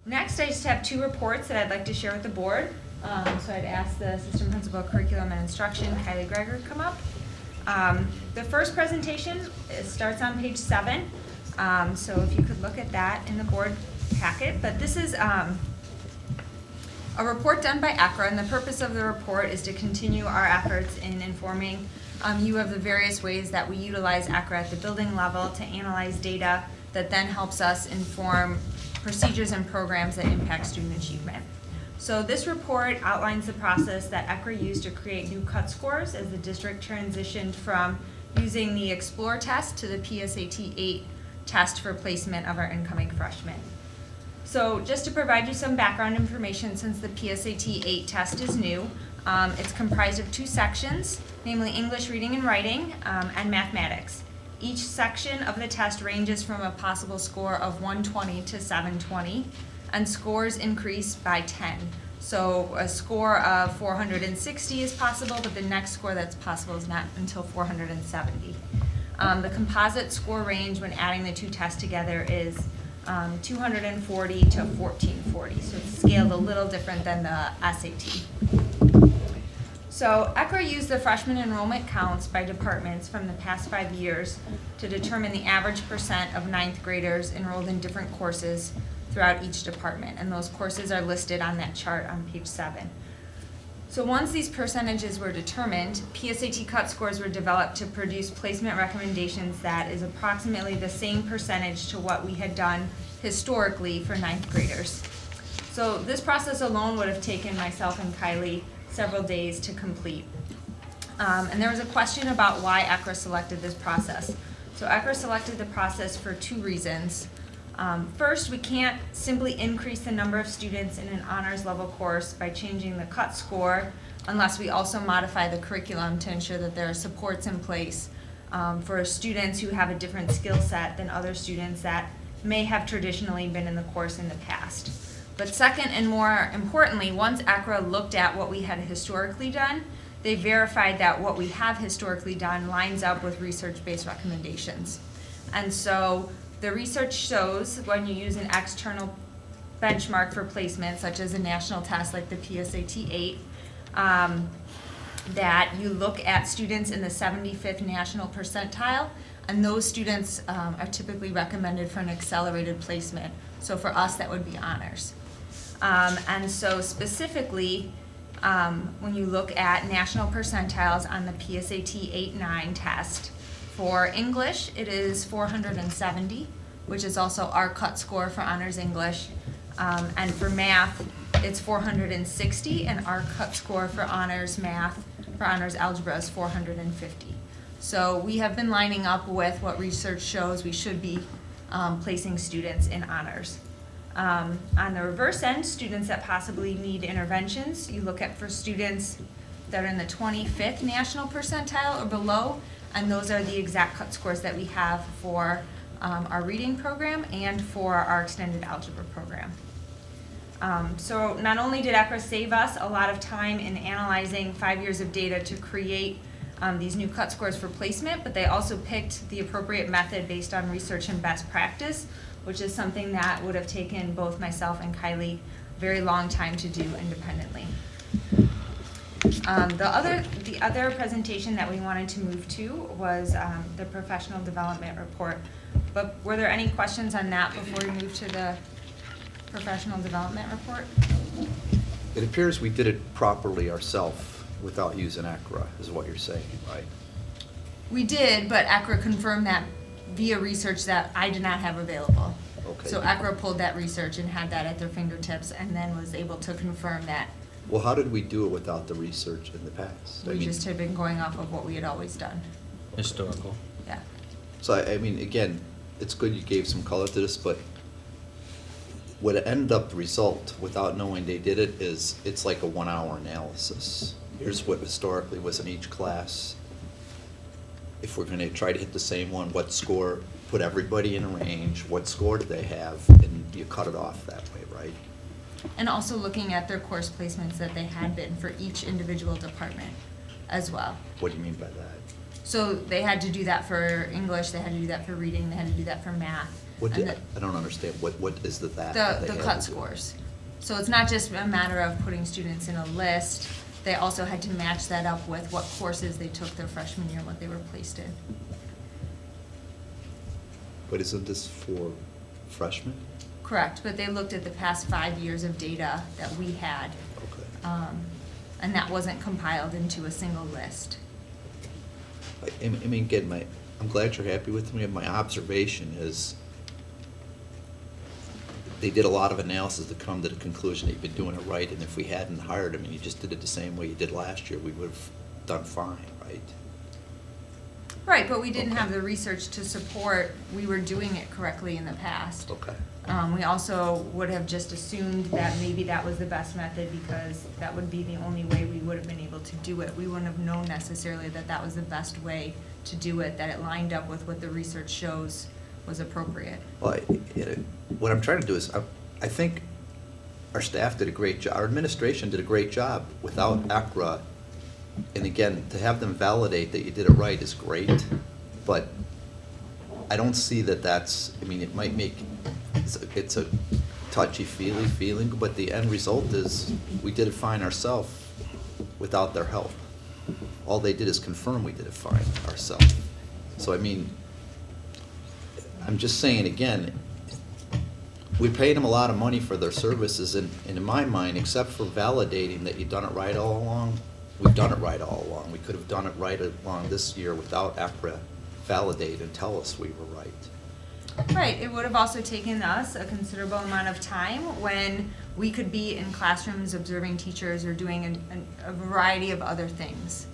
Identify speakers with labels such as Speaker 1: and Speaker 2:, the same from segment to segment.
Speaker 1: Next, I just have two reports that I'd like to share with the board. So I'd ask the Assistant Principal of Curriculum and Instruction, Kylie Greger, to come up. The first presentation starts on page 7. So if you could look at that in the board packet. But this is a report done by ECRA, and the purpose of the report is to continue our efforts in informing you of the various ways that we utilize ECRA at the building level to analyze data that then helps us inform procedures and programs that impact student achievement. So this report outlines the process that ECRA used to create new cut scores as the district transitioned from using the Explore test to the PSAT 8 test for placement of our incoming freshmen. So just to provide you some background information, since the PSAT 8 test is new, it's comprised of 2 sections, namely English reading and writing and mathematics. Each section of the test ranges from a possible score of 120 to 720, and scores increase by 10. So a score of 460 is possible, but the next score that's possible is not until 470. The composite score range when adding the 2 tests together is 240 to 1440, so it's scaled a little different than the SAT. So ECRA used the freshman enrollment counts by departments from the past 5 years to determine the average percent of 9th graders enrolled in different courses throughout each department, and those courses are listed on that chart on page 7. So once these percentages were determined, PSAT cut scores were developed to produce placement recommendations that is approximately the same percentage to what we had done historically for 9th graders. So this process alone would have taken myself and Kylie several days to complete. And there was a question about why ECRA selected this process. So ECRA selected the process for 2 reasons. First, we can't simply increase the number of students in an honors level course by changing the cut score unless we also modify the curriculum to ensure that there are supports in place for students who have a different skill set than other students that may have traditionally been in the course in the past. But second, and more importantly, once ECRA looked at what we had historically done, they verified that what we have historically done lines up with research-based recommendations. And so the research shows when you use an external benchmark for placement, such as a national test like the PSAT 8, that you look at students in the 75th national percentile, and those students are typically recommended for an accelerated placement. So for us, that would be honors. And so specifically, when you look at national percentiles on the PSAT 8-9 test, for English, it is 470, which is also our cut score for honors English. And for math, it's 460, and our cut score for honors math, for honors algebra, is 450. So we have been lining up with what research shows we should be placing students in honors. On the reverse end, students that possibly need interventions, you look at for students that are in the 25th national percentile or below, and those are the exact cut scores that we have for our reading program and for our extended algebra program. So not only did ECRA save us a lot of time in analyzing 5 years of data to create these new cut scores for placement, but they also picked the appropriate method based on research and best practice, which is something that would have taken both myself and Kylie a very long time to do independently. The other presentation that we wanted to move to was the professional development report. But were there any questions on that before we move to the professional development report?
Speaker 2: It appears we did it properly ourselves without using ECRA, is what you're saying, right?
Speaker 1: We did, but ECRA confirmed that via research that I did not have available.
Speaker 2: Okay.
Speaker 1: So ECRA pulled that research and had that at their fingertips, and then was able to confirm that.
Speaker 2: Well, how did we do it without the research in the past?
Speaker 1: We just had been going off of what we had always done.
Speaker 3: Historical.
Speaker 1: Yeah.
Speaker 2: So, I mean, again, it's good you gave some color to this, but what ended up the result, without knowing they did it, is it's like a 1-hour analysis. Here's what historically was in each class. If we're going to try to hit the same one, what score, put everybody in a range, what score do they have, and you cut it off that way, right?
Speaker 1: And also looking at their course placements that they had been for each individual department as well.
Speaker 2: What do you mean by that?
Speaker 1: So they had to do that for English, they had to do that for reading, they had to do that for math.
Speaker 2: What
Speaker 1: And
Speaker 2: did, I don't understand, what is the that?
Speaker 1: The
Speaker 2: they
Speaker 1: cut
Speaker 2: had to do?
Speaker 1: scores. So it's not just a matter of putting students in a list, they also had to match that up with what courses they took their freshman year, what they were placed in.
Speaker 2: But isn't this for freshmen?
Speaker 1: Correct, but they looked at the past 5 years of data that we had,
Speaker 2: Okay.
Speaker 1: and that wasn't compiled into a single list.
Speaker 2: I mean, again, I'm glad you're happy with me. My observation is they did a lot of analysis to come to the conclusion that you've been doing it right, and if we hadn't hired them and you just did it the same way you did last year, we would have done fine, right?
Speaker 1: Right, but we didn't
Speaker 2: Okay.
Speaker 1: have the research to support, we were doing it correctly in the past.
Speaker 2: Okay.
Speaker 1: We also would have just assumed that maybe that was the best method because that would be the only way we would have been able to do it. We wouldn't have known necessarily that that was the best way to do it, that it lined up with what the research shows was appropriate.
Speaker 2: Well, what I'm trying to do is, I think our staff did a great job, our administration did a great job without ECRA. And again, to have them validate that you did it right is great, but I don't see that that's, I mean, it might make, it's a touchy-feely feeling, but the end result is, we did it fine ourselves without their help. All they did is confirm we did it fine ourselves. So I mean, I'm just saying again, we paid them a lot of money for their services, and in my mind, except for validating that you've done it right all along, we've done it right all along. We could have done it right along this year without ECRA validate and tell us we were right.
Speaker 1: Right, it would have also taken us a considerable amount of time when we could be in classrooms observing teachers or doing a variety of other things.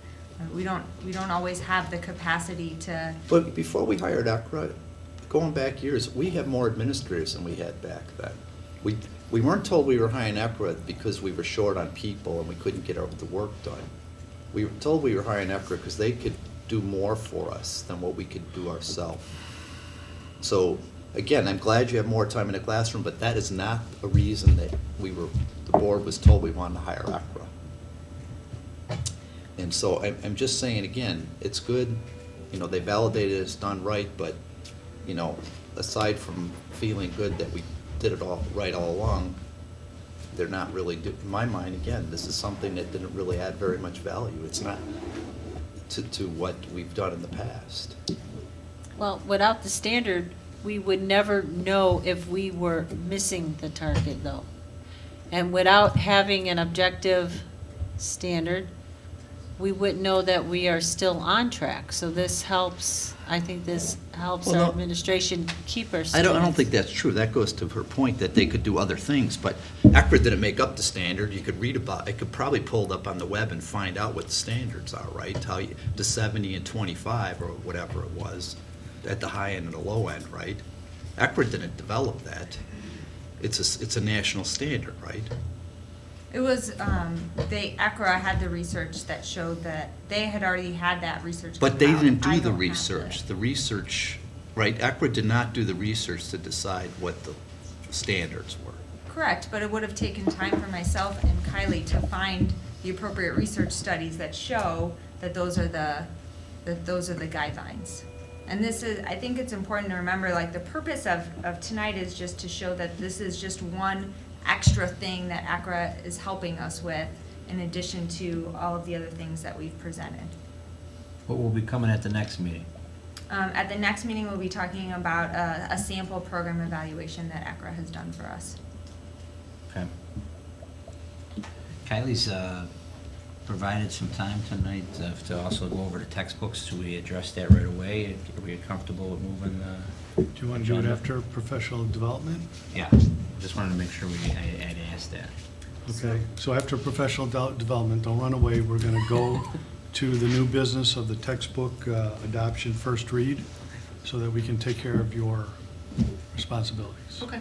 Speaker 1: We don't always have the capacity to.
Speaker 2: But before we hired ECRA, going back years, we had more administrators than we had back then. We weren't told we were hiring ECRA because we were short on people and we couldn't get the work done. We were told we were hiring ECRA because they could do more for us than what we could do ourselves. So, again, I'm glad you have more time in the classroom, but that is not a reason that the board was told we wanted to hire ECRA. And so I'm just saying, again, it's good, they validated it's done right, but, aside from feeling good that we did it all right all along, they're not really, in my mind, again, this is something that didn't really add very much value. It's not to what we've done in the past.
Speaker 3: Well, without the standard, we would never know if we were missing the target, though. And without having an objective standard, we wouldn't know that we are still on track. So this helps, I think this helps
Speaker 2: Well,
Speaker 3: our
Speaker 2: no.
Speaker 3: administration keep our
Speaker 2: I
Speaker 3: students.
Speaker 2: don't think that's true. That goes to her point that they could do other things, but ECRA didn't make up the standard. You could read about, it could probably pull it up on the web and find out what the standards are, right? The 70 and 25 or whatever it was, at the high end and the low end, right? ECRA didn't develop that. It's a national standard, right?
Speaker 1: It was, ECRA had the research that showed that they had already had that research.
Speaker 2: But they
Speaker 1: compiled.
Speaker 2: didn't
Speaker 1: I
Speaker 2: do the
Speaker 1: don't have
Speaker 2: research.
Speaker 1: it.
Speaker 2: The research, right, ECRA did not do the research to decide what the standards were.
Speaker 1: Correct, but it would have taken time for myself and Kylie to find the appropriate research studies that show that those are the guidelines. And this is, I think it's important to remember, like, the purpose of tonight is just to show that this is just one extra thing that ECRA is helping us with, in addition to all of the other things that we've presented.
Speaker 4: What will be coming at the next meeting?
Speaker 1: At the next meeting, we'll be talking about a sample program evaluation that ECRA has done for us.
Speaker 4: Okay. Kylie's provided some time tonight to also go over the textbooks. Should we address that right away? Are we comfortable with moving the?
Speaker 5: Do you want to do it after professional development?
Speaker 4: Yeah, just wanted to make sure I had asked that.
Speaker 5: Okay, so after professional development, don't run away, we're going to go to the new business of the textbook adoption first read, so that we can take care of your responsibilities.
Speaker 1: Okay.